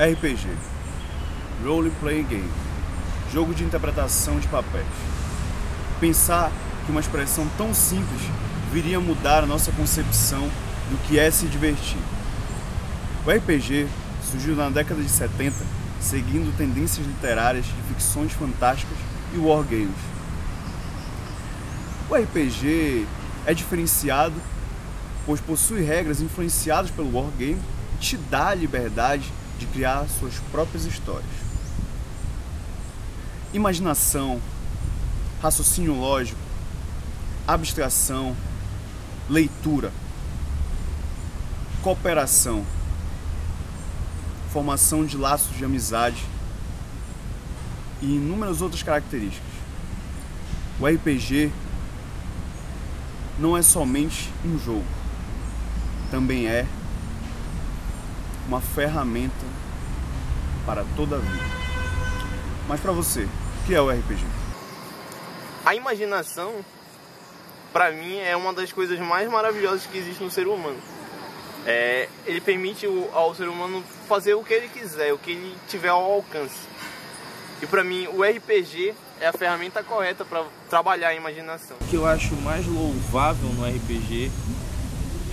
RPG, Role Playing Game, jogo de interpretação de papéis. Pensar que uma expressão tão simples viria mudar a nossa concepção do que é se divertir. O RPG surgiu na década de 70, seguindo tendências literárias de ficções fantásticas e wargames. O RPG é diferenciado, pois possui regras influenciadas pelo wargame e te dá a liberdade de criar suas próprias histórias. Imaginação, raciocínio lógico, abstração, leitura, cooperação, formação de laços de amizade e inúmeras outras características. O RPG não é somente um jogo, também é uma ferramenta para toda a vida. Mas para você, o que é o RPG? A imaginação, para mim, é uma das coisas mais maravilhosas que existe no ser humano. Ele permite ao ser humano fazer o que ele quiser, o que ele tiver ao alcance. E para mim, o RPG é a ferramenta correta para trabalhar a imaginação. O que eu acho mais louvável no RPG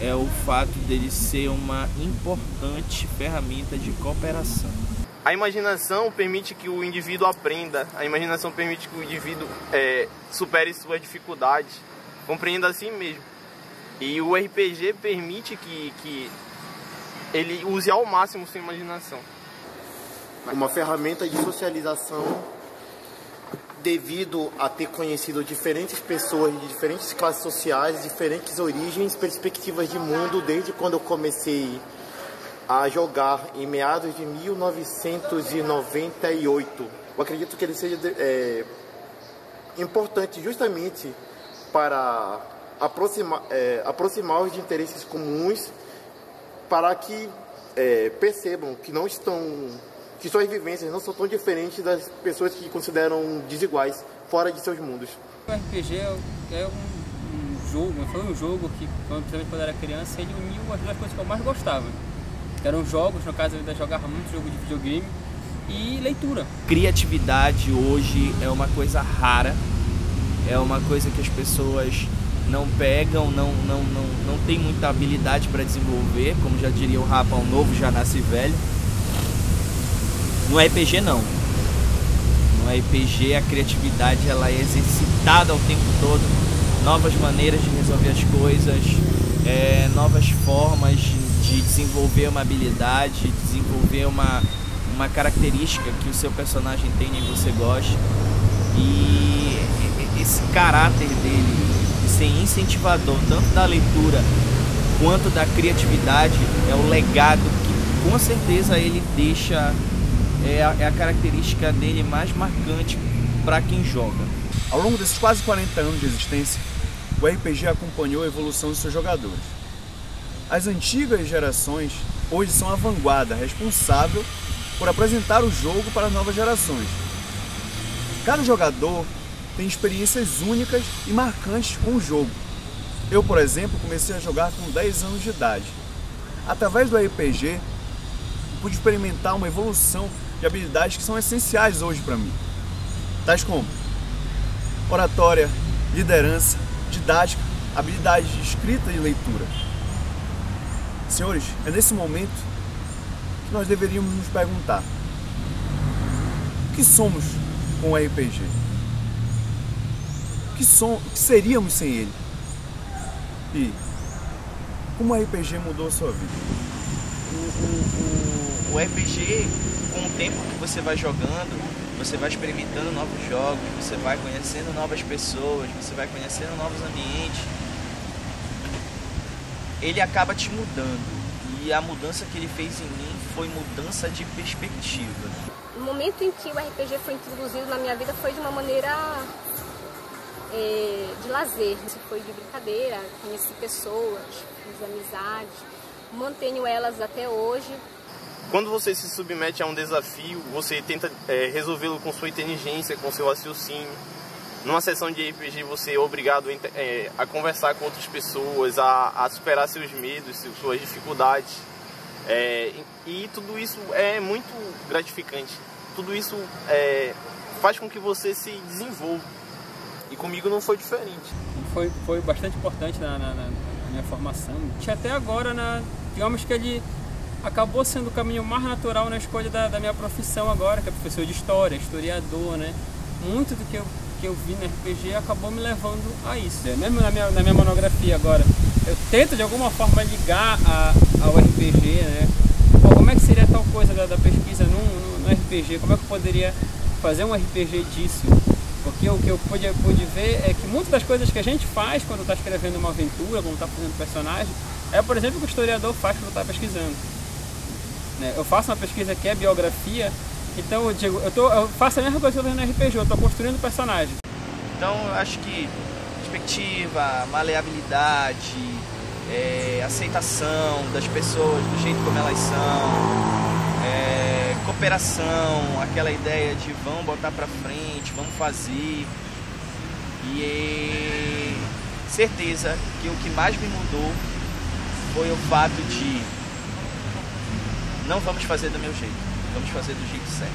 é o fato dele ser uma importante ferramenta de cooperação. A imaginação permite que o indivíduo aprenda, a imaginação permite que o indivíduo supere suas dificuldades, compreenda a si mesmo. E o RPG permite que ele use ao máximo sua imaginação. Uma ferramenta de socialização devido a ter conhecido diferentes pessoas de diferentes classes sociais, diferentes origens, perspectivas de mundo, desde quando eu comecei a jogar em meados de 1998. Eu acredito que ele seja importante justamente para aproximar os de interesses comuns, para que percebam que que suas vivências não são tão diferentes das pessoas que consideram desiguais fora de seus mundos. O RPG é um jogo, foi um jogo que, principalmente quando eu era criança, ele uniu as duas coisas que eu mais gostava. Que eram jogos, no caso eu ainda jogava muito jogo de videogame, e leitura. Criatividade hoje é uma coisa rara, é uma coisa que as pessoas não pegam, não tem muita habilidade para desenvolver, como já diria o Rapa, um novo já nasce velho. No RPG não. No RPG a criatividade ela é exercitada o tempo todo, novas maneiras de resolver as coisas, novas formas de desenvolver uma habilidade, desenvolver uma característica que o seu personagem tem e você gosta. E esse caráter dele de ser incentivador tanto da leitura quanto da criatividade é o legado que com certeza ele deixa, é a característica dele mais marcante para quem joga. Ao longo desses quase 40 anos de existência, o RPG acompanhou a evolução de seus jogadores. As antigas gerações hoje são a vanguarda responsável por apresentar o jogo para as novas gerações. Cada jogador tem experiências únicas e marcantes com o jogo. Eu, por exemplo, comecei a jogar com 10 anos de idade. Através do RPG, pude experimentar uma evolução de habilidades que são essenciais hoje para mim, tais como oratória, liderança, didática, habilidades de escrita e leitura. Senhores, é nesse momento que nós deveríamos nos perguntar: o que somos com o RPG? O que seríamos sem ele? E como o RPG mudou a sua vida? O RPG, com o tempo que você vai jogando, você vai experimentando novos jogos, você vai conhecendo novas pessoas, você vai conhecendo novos ambientes. Ele acaba te mudando. E a mudança que ele fez em mim foi mudança de perspectiva. O momento em que o RPG foi introduzido na minha vida foi de uma maneira de lazer. Foi de brincadeira, conheci pessoas, fiz amizades, mantenho elas até hoje. Quando você se submete a um desafio, você tenta resolvê-lo com sua inteligência, com seu raciocínio. Numa sessão de RPG você é obrigado a conversar com outras pessoas, a superar seus medos, suas dificuldades. E tudo isso é muito gratificante. Tudo isso faz com que você se desenvolva. E comigo não foi diferente. Foi bastante importante na minha formação. Tinha até agora, digamos que ele acabou sendo o caminho mais natural na escolha da minha profissão agora, que é professor de história, historiador, né? Muito do que eu vi no RPG acabou me levando a isso. Mesmo na minha monografia agora, eu tento de alguma forma ligar ao RPG, né? Pô, como é que seria tal coisa da pesquisa no RPG? Como é que eu poderia fazer um RPG disso? Porque o que eu pude ver é que muitas das coisas que a gente faz quando está escrevendo uma aventura, quando está fazendo personagem, por exemplo, o que o historiador faz quando está pesquisando. Eu faço uma pesquisa que é biografia, então eu digo, eu faço a mesma coisa que eu faço no RPG, eu estou construindo personagem. Então eu acho que perspectiva, maleabilidade, aceitação das pessoas do jeito como elas são, cooperação, aquela ideia de vamos botar pra frente, vamos fazer. E certeza que o que mais me mudou foi o fato de não vamos fazer do meu jeito, vamos fazer do jeito certo,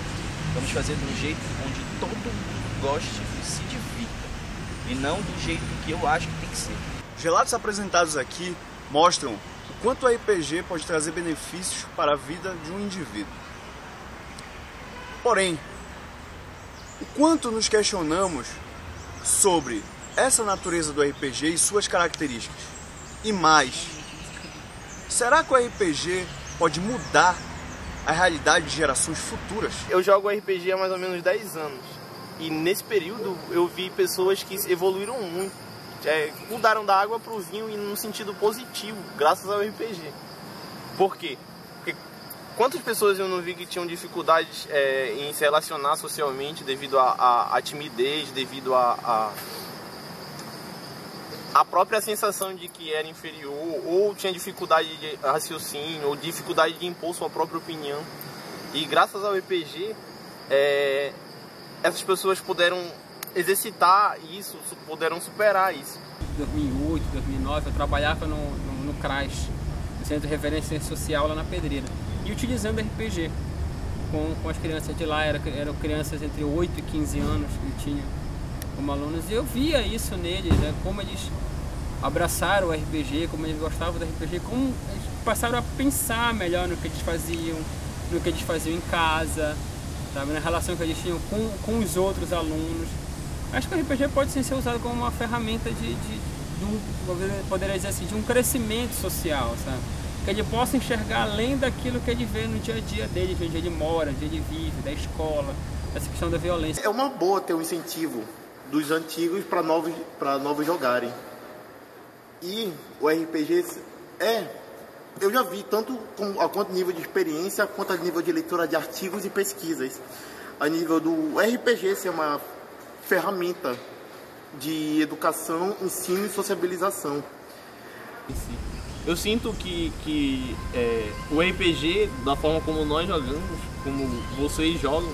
vamos fazer de um jeito onde todo mundo goste e se divirta, e não do jeito que eu acho que tem que ser. Os relatos apresentados aqui mostram o quanto o RPG pode trazer benefícios para a vida de um indivíduo. Porém, o quanto nos questionamos sobre essa natureza do RPG e suas características? E mais, será que o RPG pode mudar a realidade de gerações futuras? Eu jogo RPG há mais ou menos 10 anos. E nesse período eu vi pessoas que evoluíram muito. Mudaram da água para o vinho e num sentido positivo, graças ao RPG. Por quê? Porque quantas pessoas eu não vi que tinham dificuldades em se relacionar socialmente devido à timidez, devido à própria sensação de que era inferior, ou tinha dificuldade de raciocínio, ou dificuldade de impor sua própria opinião. E graças ao RPG, essas pessoas puderam exercitar isso, puderam superar isso. Em 2008, 2009, eu trabalhava no CRAS, no Centro de Referência Social lá na Pedreira, e utilizando RPG com as crianças de lá. Eram crianças entre 8 e 15 anos que eu tinha como alunos, e eu via isso neles, né, como eles abraçaram o RPG, como eles gostavam do RPG, como eles passaram a pensar melhor no que eles faziam em casa, sabe, na relação que eles tinham com os outros alunos. Acho que o RPG pode ser usado como uma ferramenta poderia dizer assim, de um crescimento social, sabe? Que ele possa enxergar além daquilo que ele vê no dia a dia dele, onde ele mora, onde ele vive, da escola, essa questão da violência. É uma boa ter um incentivo dos antigos para novos jogarem. E o RPG eu já vi tanto a quanto nível de experiência, quanto a nível de leitura de artigos e pesquisas. A nível do RPG ser uma ferramenta de educação, ensino e sociabilização. Eu sinto que o RPG, da forma como nós jogamos, como vocês jogam,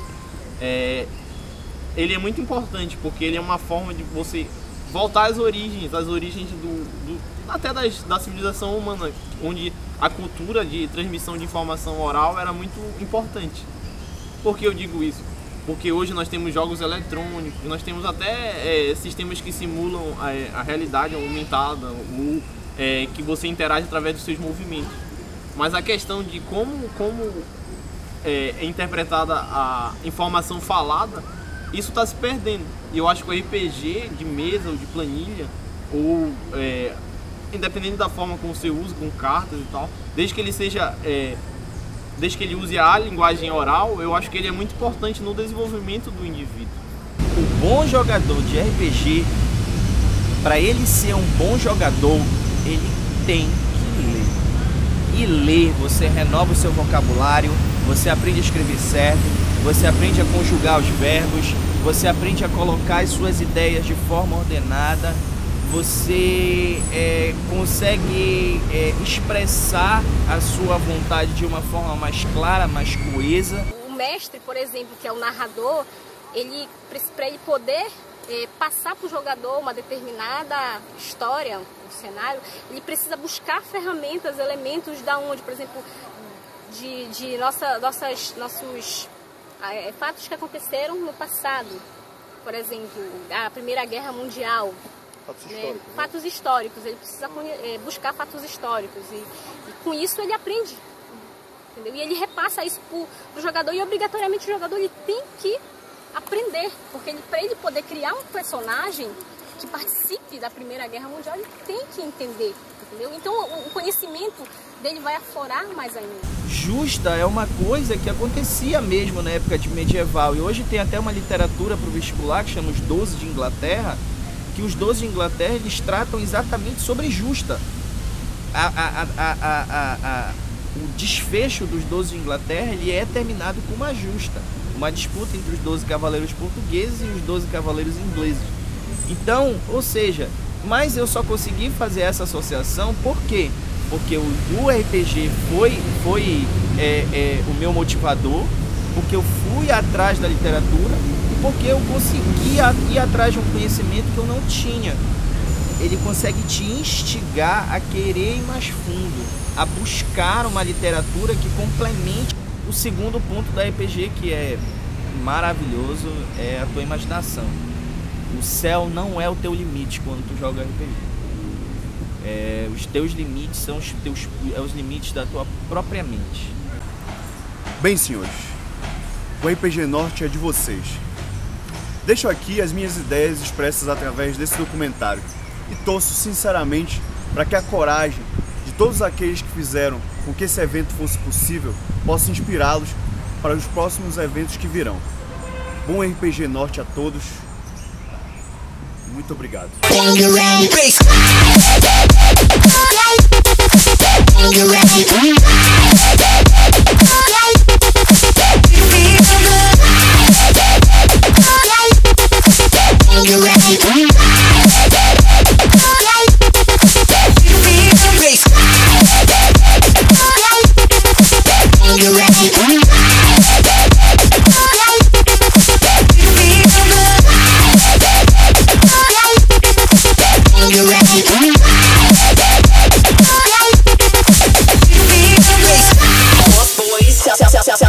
ele é muito importante, porque ele é uma forma de você voltar às origens até da civilização humana, onde a cultura de transmissão de informação oral era muito importante. Por que eu digo isso? Porque hoje nós temos jogos eletrônicos, nós temos até sistemas que simulam a realidade aumentada, que você interage através dos seus movimentos. Mas a questão de como é interpretada a informação falada, isso está se perdendo. E eu acho que o RPG de mesa ou de planilha, ou independente da forma como você usa, com cartas e tal, desde que ele use a linguagem oral, eu acho que ele é muito importante no desenvolvimento do indivíduo. O bom jogador de RPG, para ele ser um bom jogador, ele tem que ler. E ler, você renova o seu vocabulário, você aprende a escrever certo, você aprende a conjugar os verbos, você aprende a colocar as suas ideias de forma ordenada, você consegue expressar a sua vontade de uma forma mais clara, mais coesa. O mestre, por exemplo, que é o narrador, para ele poder passar para o jogador uma determinada história, um cenário, ele precisa buscar ferramentas, elementos da onde, por exemplo, de nossos fatos que aconteceram no passado. Por exemplo, a Primeira Guerra Mundial. Fatos históricos. Ele precisa buscar fatos históricos. E com isso ele aprende. Entendeu? E ele repassa isso pro jogador. E obrigatoriamente o jogador ele tem que aprender. Porque para ele poder criar um personagem que participe da Primeira Guerra Mundial, ele tem que entender. Entendeu? Então o conhecimento dele vai aflorar mais ainda. Justa é uma coisa que acontecia mesmo na época de medieval. E hoje tem até uma literatura para o vestibular que chama Os 12 de Inglaterra, que os 12 de Inglaterra eles tratam exatamente sobre justa. O desfecho dos 12 de Inglaterra ele é terminado com uma justa. Uma disputa entre os 12 cavaleiros portugueses e os 12 cavaleiros ingleses. Então, ou seja, mas eu só consegui fazer essa associação por quê? Porque o RPG foi o meu motivador, porque eu fui atrás da literatura e porque eu consegui ir atrás de um conhecimento que eu não tinha. Ele consegue te instigar a querer ir mais fundo, a buscar uma literatura que complemente o segundo ponto da RPG, que é maravilhoso, é a tua imaginação. O céu não é o teu limite quando tu joga RPG. Os teus limites são os limites da tua própria mente. Bem, senhores, o RPG Norte é de vocês. Deixo aqui as minhas ideias expressas através desse documentário e torço sinceramente para que a coragem de todos aqueles que fizeram com que esse evento fosse possível possa inspirá-los para os próximos eventos que virão. Bom RPG Norte a todos. Muito obrigado.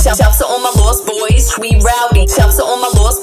Shouts out all my lost boys, we rowdy. Shouts out all my lost